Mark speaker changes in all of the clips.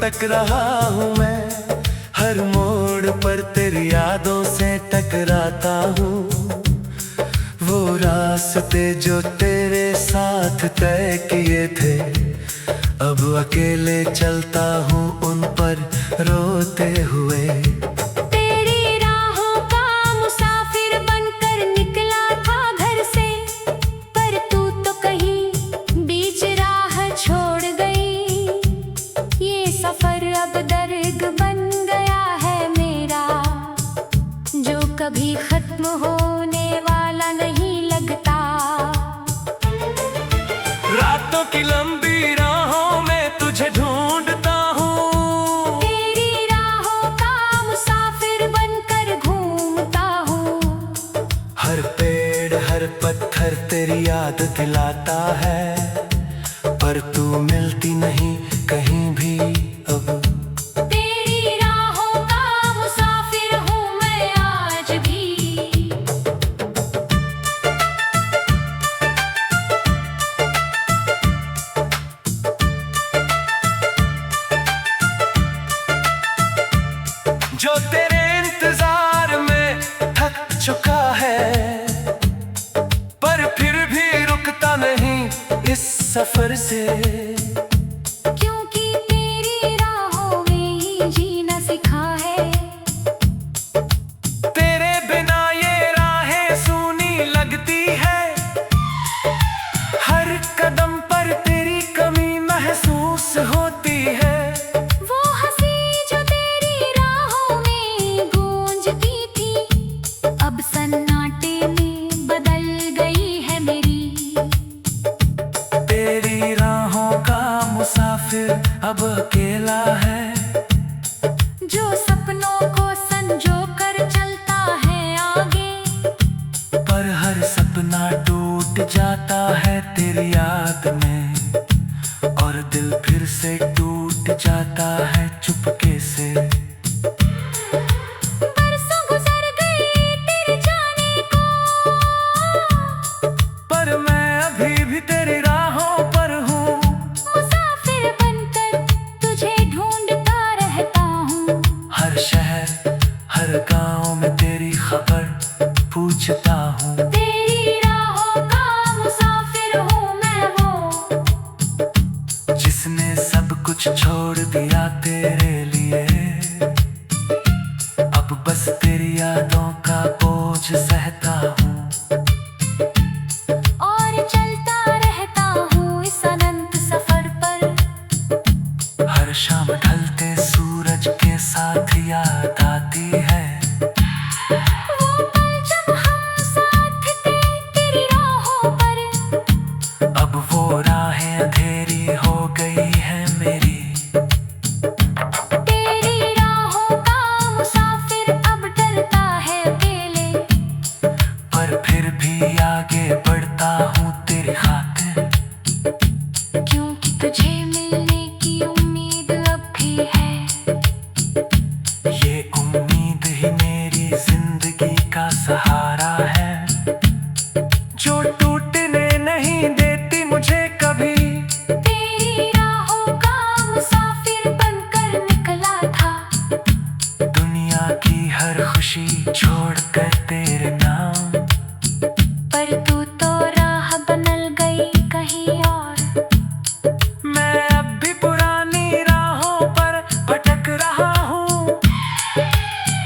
Speaker 1: भटक रहा हूँ मैं, हर मोड़ पर तेरी यादों से टकराता हूँ। वो रास्ते जो तेरे साथ तय किए थे, अब अकेले चलता हूँ उन पर रोते हुए।
Speaker 2: तेरी राहों का मुसाफिर बनकर निकला था घर से, पर तू तो कहीं बीच राह छोड़ गई। ये सफर अब दर्द बन गया है मेरा, जो कभी खत्म होने वाला नहीं लगता।
Speaker 1: रातों की लंबी राहों में तुझे ढूंढता हूँ,
Speaker 2: तेरी राहों का मुसाफिर बनकर घूमता हूँ।
Speaker 1: हर पेड़ हर पत्थर तेरी याद दिलाता है, पर तू मिलती नहीं कहीं भी अब।
Speaker 2: तेरी राहों का मुसाफिर हूँ मैं आज भी।
Speaker 1: जो तेरे इंतजार में थक चुका है, पर फिर भी रुकता नहीं इस सफर से।
Speaker 2: क्योंकि तेरी राहों में ही जीना सिखा है।
Speaker 1: तेरे बिना ये राहें सूनी लगती है, हर कदम पर तेरी कमी महसूस होती है।
Speaker 2: वो हंसी जो तेरी राहों में गूंजती थी, अब सन्नाटे में बदल गई है मेरी।
Speaker 1: तेरी राहों का मुसाफिर अब अकेला है,
Speaker 2: जो सपनों को संजो कर चलता है आगे।
Speaker 1: पर हर सपना टूट जाता है तेरी याद में, और दिल फिर से टूट जाता है चुपके से।
Speaker 2: बरसों गुजर गए तेरे जाने को,
Speaker 1: पर मैं अभी भी तेरी राहों पर हूँ।
Speaker 2: मुसाफिर बनकर तुझे ढूंढता रहता हूँ।
Speaker 1: हर शहर हर गांव में तेरी खबर पूछता हूँ।
Speaker 2: तेरी राहों का मुसाफिर हूँ मैं वो,
Speaker 1: जिसने सब कुछ छोड़ दिया तेरे लिए, अब बस तेरी यादों का बोझ सहता हूँ।
Speaker 2: और चलता रहता हूँ इस अनंत सफर पर।
Speaker 1: हर शाम ढलते सूरज के साथ याद आती है,
Speaker 2: वो पल जब हम साथ थे तेरी राहों पर।
Speaker 1: अब वो राहें अंधेरी हो गई है मेरी।
Speaker 2: तेरी राहों का मुसाफिर अब डरता है अकेले,
Speaker 1: पर फिर भी आगे बढ़ता हूँ तेरी खातिर।
Speaker 2: क्योंकि तुझे मिलने की उम्मीद अब भी है।
Speaker 1: ये उम्मीद ही मेरी जिंदगी का सहारा है, जो टूटने नहीं देती मुझे कभी।
Speaker 2: तेरी राहों का मुसाफिर बनकर निकला था,
Speaker 1: दुनिया की हर खुशी छोड़कर तेरे नाम,
Speaker 2: पर तू तो राह बदल गई कहीं और।
Speaker 1: मैं अब भी पुरानी राहों पर भटक रहा हूँ।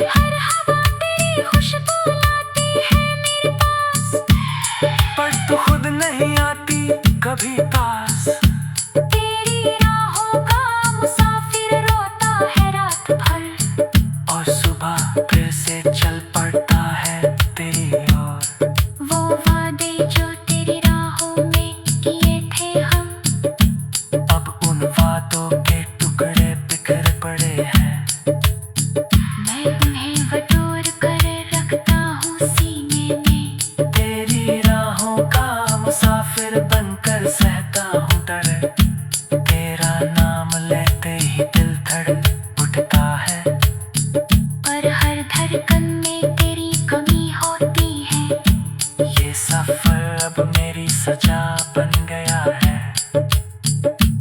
Speaker 2: हर हवा तेरी खुशबू लाती है मेरे पास,
Speaker 1: पर तू खुद नहीं आती कभी पास।
Speaker 2: तेरी राहों का मुसाफिर रोता है रात भर,
Speaker 1: और सुबह फिर से चल पड़ता है तेरी ओर।
Speaker 2: वो वादे जो तेरी राहों में किए थे हम,
Speaker 1: अब उन वादों के टुकड़े बिखर पड़े हैं।
Speaker 2: मैं उन्हें बटोर कर रखता हूँ सीने में।
Speaker 1: तेरी राहों का मुसाफिर बनकर सहता हूँ दर्द, तेरा नाम लेते ही दिल धड़क उठता है।
Speaker 2: पर हर धड़कन में तेरी कमी होती है।
Speaker 1: ये सफर अब मेरी सजा बन गया है,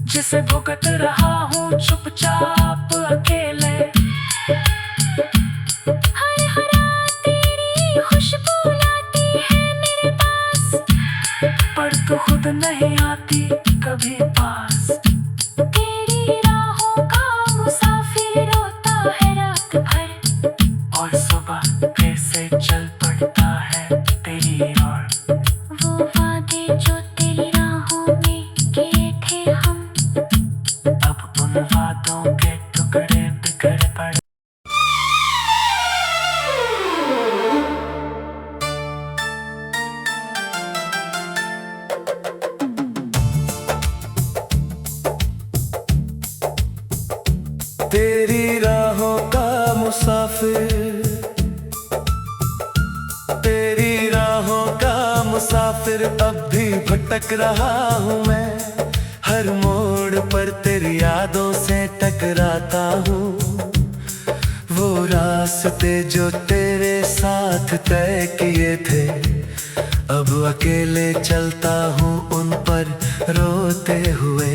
Speaker 1: जिसे भुगत रहा हूँ चुपचाप। याद नहीं आती कभी पास।
Speaker 2: तेरी राहों का मुसाफिर रोता है रात भर,
Speaker 1: और सुबह फिर से चल पड़ता है तेरी ओर।
Speaker 2: वो वादे जो तेरी राहों में किए थे हम,
Speaker 1: अब उन वादों के टुकड़े बिखर पड़े। तेरी राहों का मुसाफिर, तेरी राहों का मुसाफिर अब भी भटक रहा हूँ मैं। हर मोड़ पर तेरी यादों से टकराता हूँ। वो रास्ते जो तेरे साथ तय किए थे, अब अकेले चलता हूँ उन पर रोते हुए।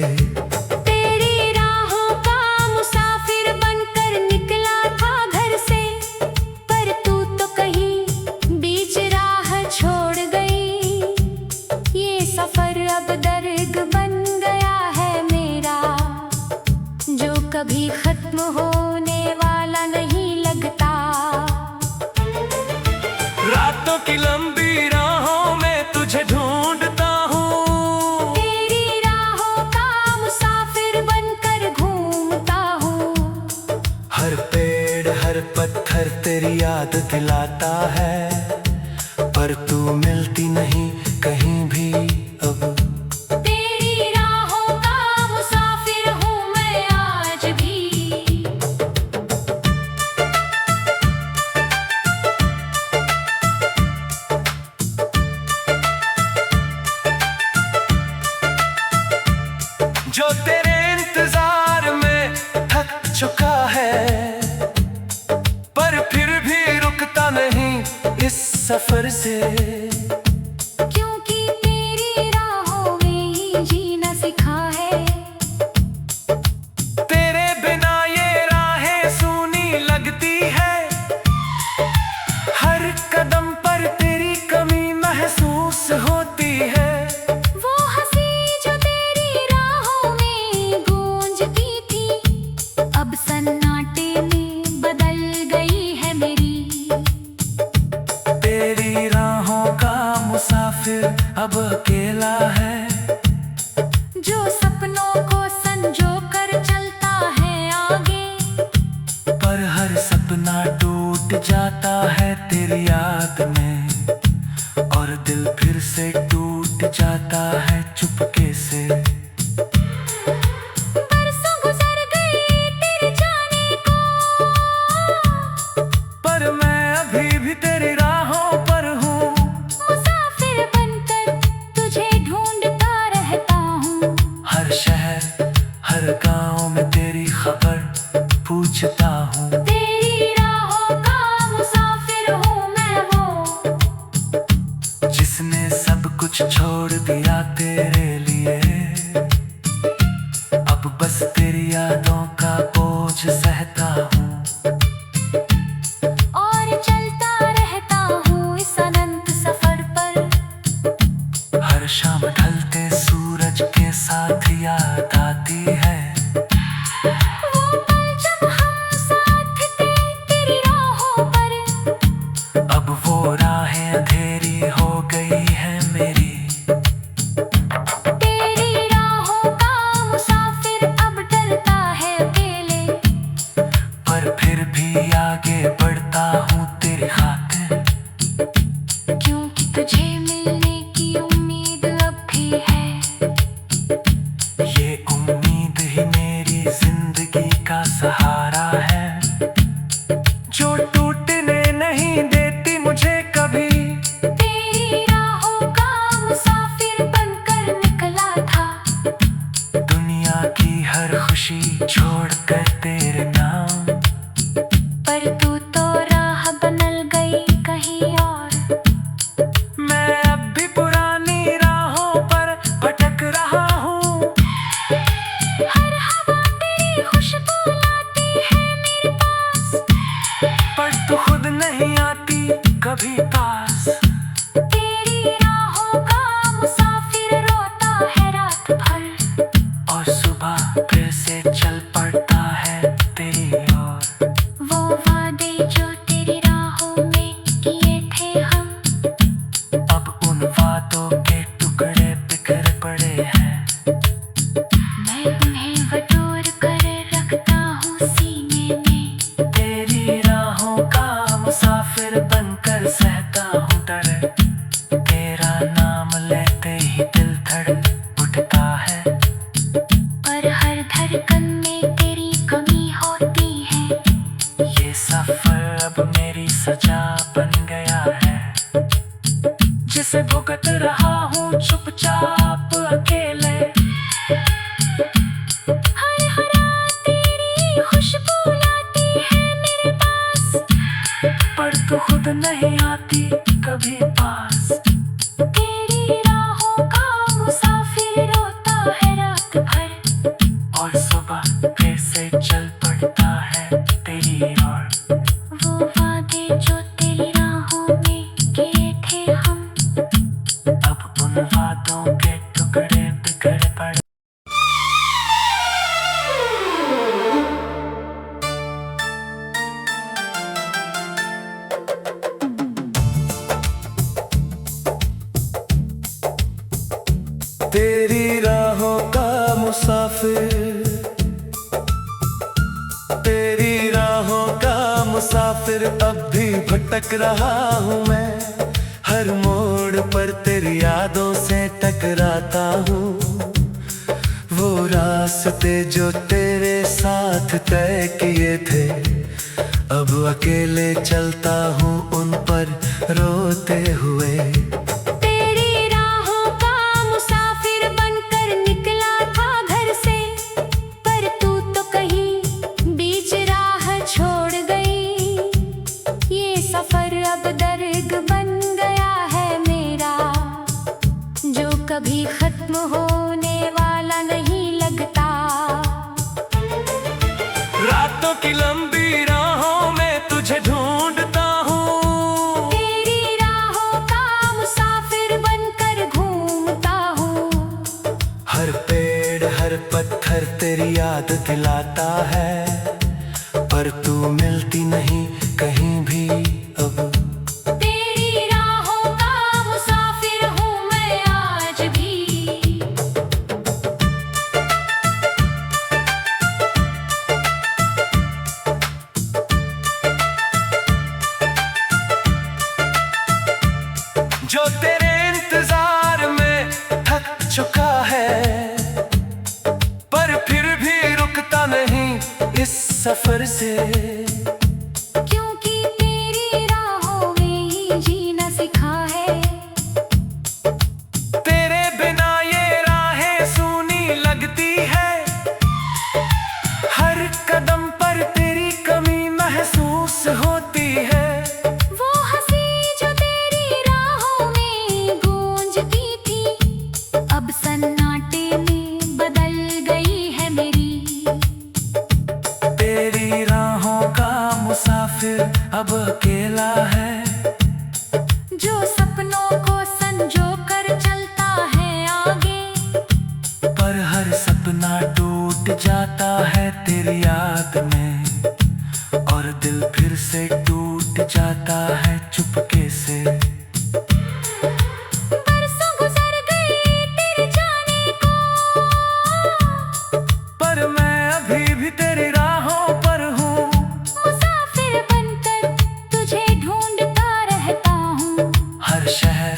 Speaker 2: तेरी राहों का मुसाफिर बनकर निकला था घर से, पर तू तो कहीं बीच राह छोड़ गई। ये सफर अब दर्द बन गया है मेरा, जो कभी खत्म होने वाला नहीं लगता।
Speaker 1: रातों की लंबी राहों में तुझे ढूंढता हूँ।
Speaker 2: तेरी राहों का मुसाफिर बनकर घूमता हूँ।
Speaker 1: हर पेड़ हर पत्थर तेरी याद दिलाता है, पर तू मिलती नहीं कहीं भी अब।
Speaker 2: तेरी राहों का मुसाफिर हूँ मैं आज भी।
Speaker 1: जो तेरे इंतजार में थक चुका है, पर फिर भी रुकता नहीं इस सफर से।
Speaker 2: क्योंकि तेरी राहों में ही जीना सिखा है।
Speaker 1: तेरे बिना ये राहें सूनी लगती है। हर कदम पर तेरी कमी महसूस होती है।
Speaker 2: वो हंसी जो तेरी राहों में गूंजती थी, अब सन्नाटे में बदल गई है मेरी।
Speaker 1: तेरी राहों का मुसाफिर अब अकेला है,
Speaker 2: जो सपनों को संजो कर चलता है आगे।
Speaker 1: पर हर सपना टूट जाता है तेरी याद में, और दिल फिर से टूट जाता है चुपके से।
Speaker 2: बरसों गुजर गए तेरे जाने को,
Speaker 1: पर मैं अभी भी तेरी राहों पर हूँ।
Speaker 2: मुसाफिर बनकर तुझे ढूंढता रहता हूँ।
Speaker 1: हर शहर हर गांव में तेरी खबर पूछता हूँ।
Speaker 2: तेरी राहों का मुसाफिर हूँ मैं वो,
Speaker 1: जिसने सब कुछ छोड़ दिया तेरे लिए। अब बस तेरी यादों का बोझ सहता हूँ,
Speaker 2: और चलता रहता हूँ इस अनंत सफर पर।
Speaker 1: हर शाम ढलते सूरज के साथ याद आती है।
Speaker 2: वो पल जब हम साथ थे तेरी राहों पर,
Speaker 1: अब वो राहें अंधेरी हो गई है मेरी।
Speaker 2: तेरी राहों का मुसाफिर अब डरता है अकेले,
Speaker 1: पर फिर भी आगे बढ़ता हूँ तेरी खातिर।
Speaker 2: क्योंकि तुझे मिलने की उम्मीद अब भी है।
Speaker 1: ये उम्मीद ही मेरी जिंदगी का सहारा है, जो टूटने नहीं देती मुझे कभी।
Speaker 2: तेरी राहों का मुसाफिर बनकर निकला था,
Speaker 1: दुनिया की हर खुशी छोड़कर तेरे नाम।
Speaker 2: पर तू तो राह बदल गई कहीं और।
Speaker 1: मैं अब भी उन वादों के टुकड़े बिखर पड़े हैं।
Speaker 2: मैं उन्हें बटोर कर रखता हूँ सीने में।
Speaker 1: तेरी राहों का मुसाफिर बनकर सहता हूँ डर। तेरा नाम लेते ही दिल धड़क उठता है।
Speaker 2: पर हर धड़कन में तेरी कमी होती है।
Speaker 1: ये सफर अब मेरी सजा बन गया है, जिसे भुगत रहा हूँ चुपचाप अकेले।
Speaker 2: हर हरा तेरी खुशबू लाती है मेरे पास,
Speaker 1: पर तू खुद नहीं आती कभी पास।
Speaker 2: तेरी राहों का मुसाफिर रोता है रात भर,
Speaker 1: और सुबह फिर से चल पड़ता है तेरी ओर।
Speaker 2: वो वादे जो तेरी राहों में किए थे हम,
Speaker 1: अब उन वादों के टुकड़े बिखर पड़े। तेरी राहों का मुसाफिर, तेरी राहों का मुसाफिर अब भी भटक रहा हूँ मैं। हर मोड़ पर तेरी यादों से टकराता हूँ। वो रास्ते जो तेरे साथ तय किए थे, अब अकेले चलता हूँ उन पर रोते हुए।
Speaker 2: तेरी राहों का मुसाफिर बनकर निकला था घर से, पर तू तो कहीं बीच राह छोड़ गई। ये सफर अब दर्द बन गया है मेरा, जो कभी खत्म होने वाला नहीं लगता।
Speaker 1: रातों की लंबी राहों में तुझे ढूंढता हूँ।
Speaker 2: तेरी राहों का मुसाफिर बनकर घूमता हूँ।
Speaker 1: हर पेड़ हर पत्थर तेरी याद दिलाता है, पर तू मिलती नहीं कहीं भी अब।
Speaker 2: तेरी राहों का मुसाफिर हूँ मैं आज भी।
Speaker 1: जो तेरे इंतजार में थक चुका है, पर फिर भी रुकता नहीं इस सफर से।
Speaker 2: क्योंकि तेरी राहों में ही जीना सीखा है।
Speaker 1: तेरे बिना ये राहें सूनी लगती है। हर कदम पर तेरी कमी महसूस होती है।
Speaker 2: वो हंसी जो तेरी राहों में गूंजती थी, अब सन्नाटे में बदल गई है मेरी।
Speaker 1: तेरी राहों का मुसाफिर अब अकेला है,
Speaker 2: जो सपनों को संजो कर चलता है आगे।
Speaker 1: पर हर सपना टूट जाता है तेरी याद में, और दिल फिर से टूट जाता है चुपके से।
Speaker 2: बरसों गुजर गए तेरे जाने को,
Speaker 1: पर मैं अभी भी तेरी राहों पर हूँ।
Speaker 2: मुसाफिर बनकर तुझे ढूंढता रहता हूँ।
Speaker 1: हर शहर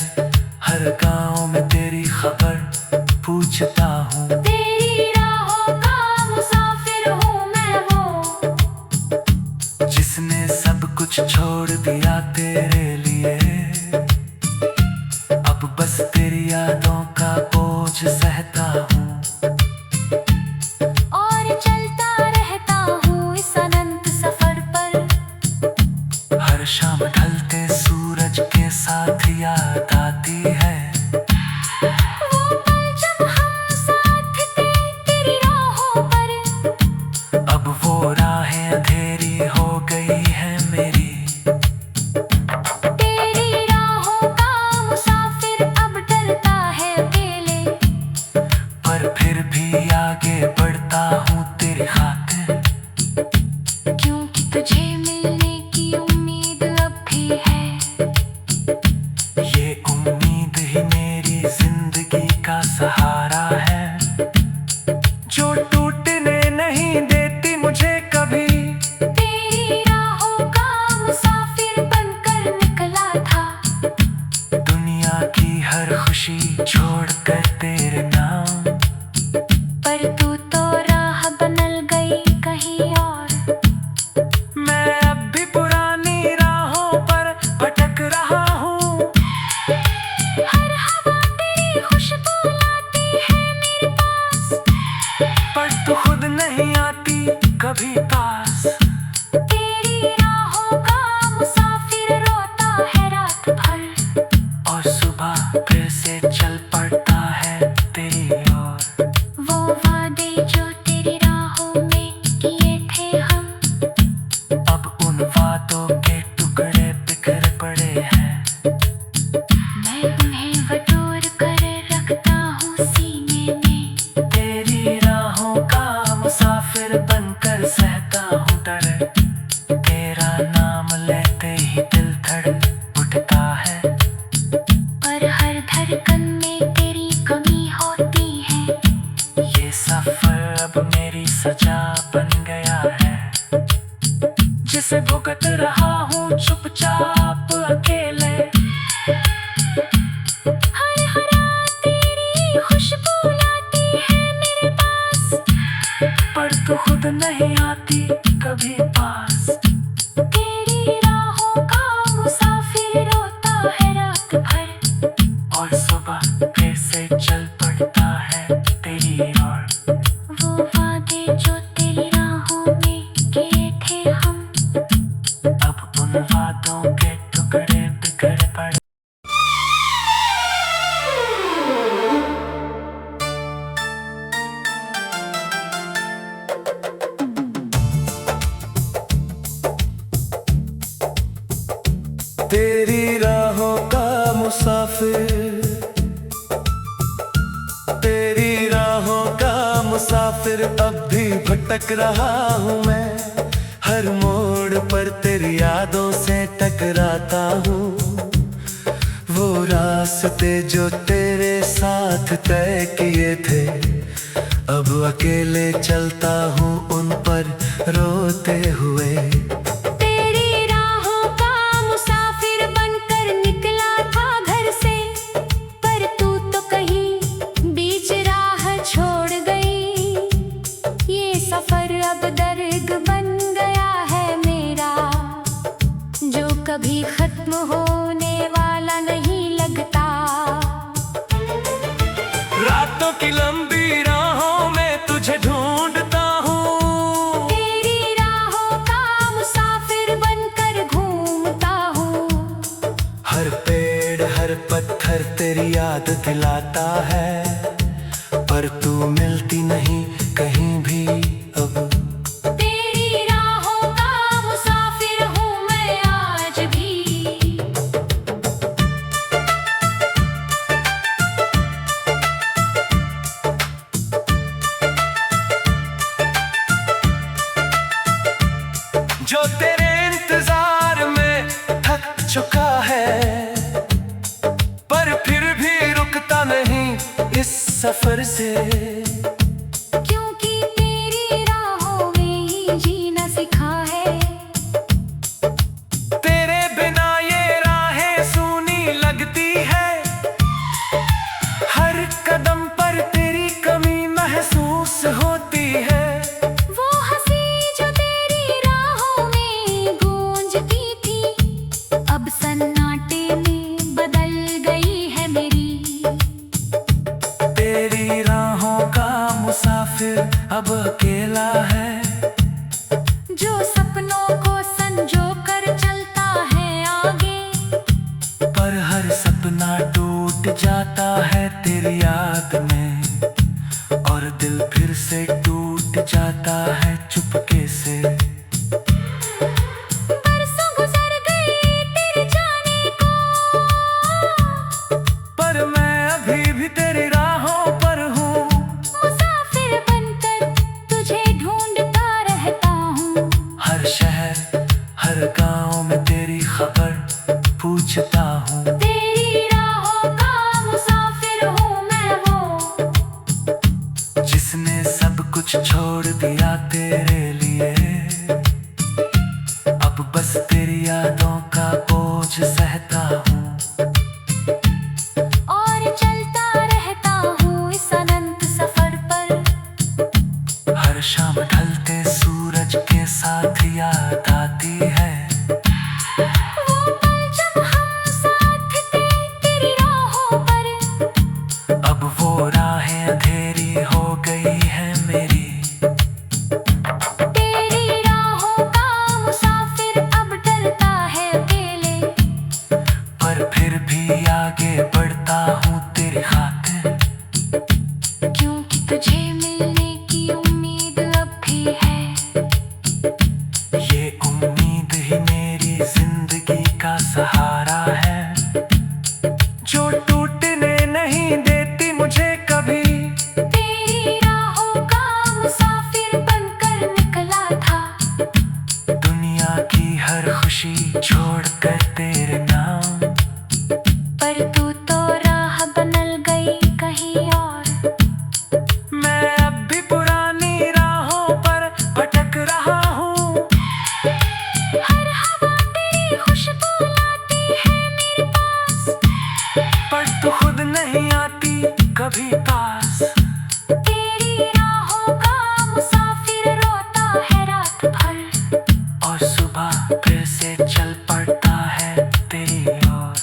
Speaker 1: हर गांव में तेरी खबर पूछता हूँ।
Speaker 2: तेरी राहों का मुसाफिर हूँ मैं वो,
Speaker 1: जिसने सब कुछ छोड़ दिया तेरे लिए। अब बस तेरी यादों का बोझ सहता हूँ,
Speaker 2: और चलता रहता हूँ इस अनंत सफर पर।
Speaker 1: हर शाम ढलते सूरज के साथ याद आती है।
Speaker 2: वो पल जब हम साथ थे तेरी राहों पर,
Speaker 1: अब वो राहें अंधेरी हो गई है मेरी।
Speaker 2: तेरी राहों का मुसाफिर अब डरता है अकेले।
Speaker 1: पर हर खुशी छोड़कर तेरे नाम।
Speaker 2: पर तू तो राह बनल गई कहीं और।
Speaker 1: मैं अब भी पुरानी राहों पर भटक रहा हूँ।
Speaker 2: हर हवा तेरी खुशबू लाती है मेरे पास,
Speaker 1: पर तू खुद नहीं आती कभी पास।
Speaker 2: तेरी राहों का मुसाफिर रोता है रात भर,
Speaker 1: और सुबह फिर से चल पड़ता है तेरी ओर।
Speaker 2: वो वादे जो तेरी राहों में किए थे हम,
Speaker 1: अब उन वादों के टुकड़े बिखर पड़े हैं।
Speaker 2: मैं उन्हें बटोर कर रखता हूँ सीने में।
Speaker 1: तेरी राहों का मुसाफिर बनकर सहता हूँ दर्द। तेरा नाम लेते ही दिल धड़क उठता है।
Speaker 2: पर हर धड़कन में तेरी कमी होती है।
Speaker 1: ये सफर अब मेरी सजा बन गया है, जिसे भुगत रहा हूँ चुपचाप अकेले।
Speaker 2: हर हरा तेरी खुशबू लाती है मेरे पास,
Speaker 1: पर तू खुद नहीं आती कभी पास।
Speaker 2: तेरी राहों का मुसाफिर रोता है रात भर,
Speaker 1: और सुबह फिर से चल पड़ता है तेरी ओर।
Speaker 2: वो वादे जो तेरी राहों में किए थे हम,
Speaker 1: अब उन वादों के टुकड़े बिखर पड़े। तेरी राहों का मुसाफिर, तेरी राहों का मुसाफिर अब भी भटक रहा हूँ मैं। हर मोड़ पर तेरी यादों से टकराता हूँ। वो रास्ते जो तेरे साथ तय किए थे, अब अकेले चलता हूँ उन पर रोते हुए।
Speaker 2: तेरी राहों का मुसाफिर बनकर निकला था घर से, पर तू तो कहीं बीच राह छोड़ गई। ये सफर अब दर्द बन गया है मेरा, जो कभी खत्म होने वाला नहीं लगता।
Speaker 1: रातों की लंबी राहों में तुझे ढूंढता हूँ।
Speaker 2: तेरी राहों का मुसाफिर बनकर घूमता हूँ।
Speaker 1: हर पेड़ हर पत्थर तेरी याद दिलाता है, पर तू मिलती नहीं कहीं भी अब।
Speaker 2: तेरी राहों का मुसाफिर हूँ मैं आज भी।
Speaker 1: जो तेरे इंतजार में थक चुका है, पर फिर भी रुकता नहीं इस सफर से।
Speaker 2: क्योंकि तेरी राहों में ही जीना सीखा है।
Speaker 1: तेरे बिना ये राहें सूनी लगती है। हर कदम पर तेरी कमी महसूस होती है।
Speaker 2: वो हंसी जो तेरी राहों में गूंजती थी, अब सन्नाटे में बदल गई है मेरी।
Speaker 1: तेरी राहों का मुसाफिर अब अकेला है,
Speaker 2: जो सपनों को संजो कर चलता है आगे।
Speaker 1: पर हर सपना टूट जाता है तेरी याद में, और दिल फिर से टूट जाता है चुपके से।
Speaker 2: बरसों गुजर गए तेरे जाने को,
Speaker 1: पर मैं अभी भी तेरी राहों पर हूँ।
Speaker 2: मुसाफिर बनकर तुझे ढूंढता रहता हूँ।
Speaker 1: हर शहर हर गांव में तेरी खबर पूछता हूँ।
Speaker 2: तेरी राहों का मुसाफिर हूँ मैं वो,
Speaker 1: जिसने सब कुछ छोड़ दिया तेरे लिए। अब बस तेरी यादों का बोझ सहता हूँ।
Speaker 2: और
Speaker 1: रोता हूँ तेरी खातिर,
Speaker 2: क्योंकि तुझे मिलने की उम्मीद अब भी है।
Speaker 1: ये उम्मीद ही मेरी जिंदगी का सहारा है, जो टूटने नहीं देती मुझे कभी।
Speaker 2: तेरी राहों का मुसाफिर बनकर निकला था,
Speaker 1: दुनिया की हर खुशी छोड़कर तेरे नाम,
Speaker 2: पर तू तो राह बनल गई कहीं और।
Speaker 1: मैं अब भी पुरानी राहों पर भटक रहा हूँ।
Speaker 2: हर हवा तेरी खुशबू लाती है मेरे पास,
Speaker 1: पर तू खुद नहीं आती कभी पास।
Speaker 2: तेरी राहों का मुसाफिर रोता है रात भर,
Speaker 1: और सुबह फिर से चल पड़ता है तेरी ओर।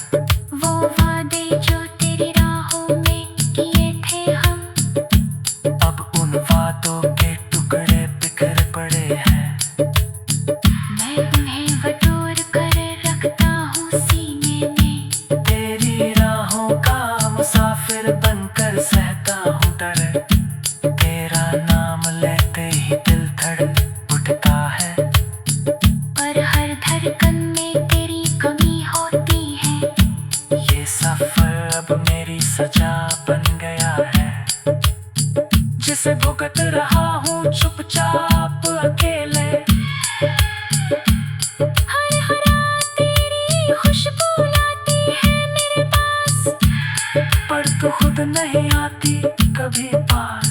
Speaker 2: वो वादे जो तेरी राहों में किए थे हम,
Speaker 1: अब उन वादों के टुकड़े बिखर पड़े हैं।
Speaker 2: मैं उन्हें बटोर कर रखता हूँ सीने में।
Speaker 1: तेरी राहों का मुसाफिर बनकर सहता हूँ डर, तेरा नाम लेते ही दिल धड़क उठता है।
Speaker 2: पर हर धड़कन में तेरी कमी होती है,
Speaker 1: ये सफर अब मेरी सजा बन गया है, जिसे भुगत रहा हूँ चुपचाप अकेले।
Speaker 2: हर हरा तेरी खुशबू लाती है मेरे पास,
Speaker 1: पर तू खुद नहीं आती कभी पास।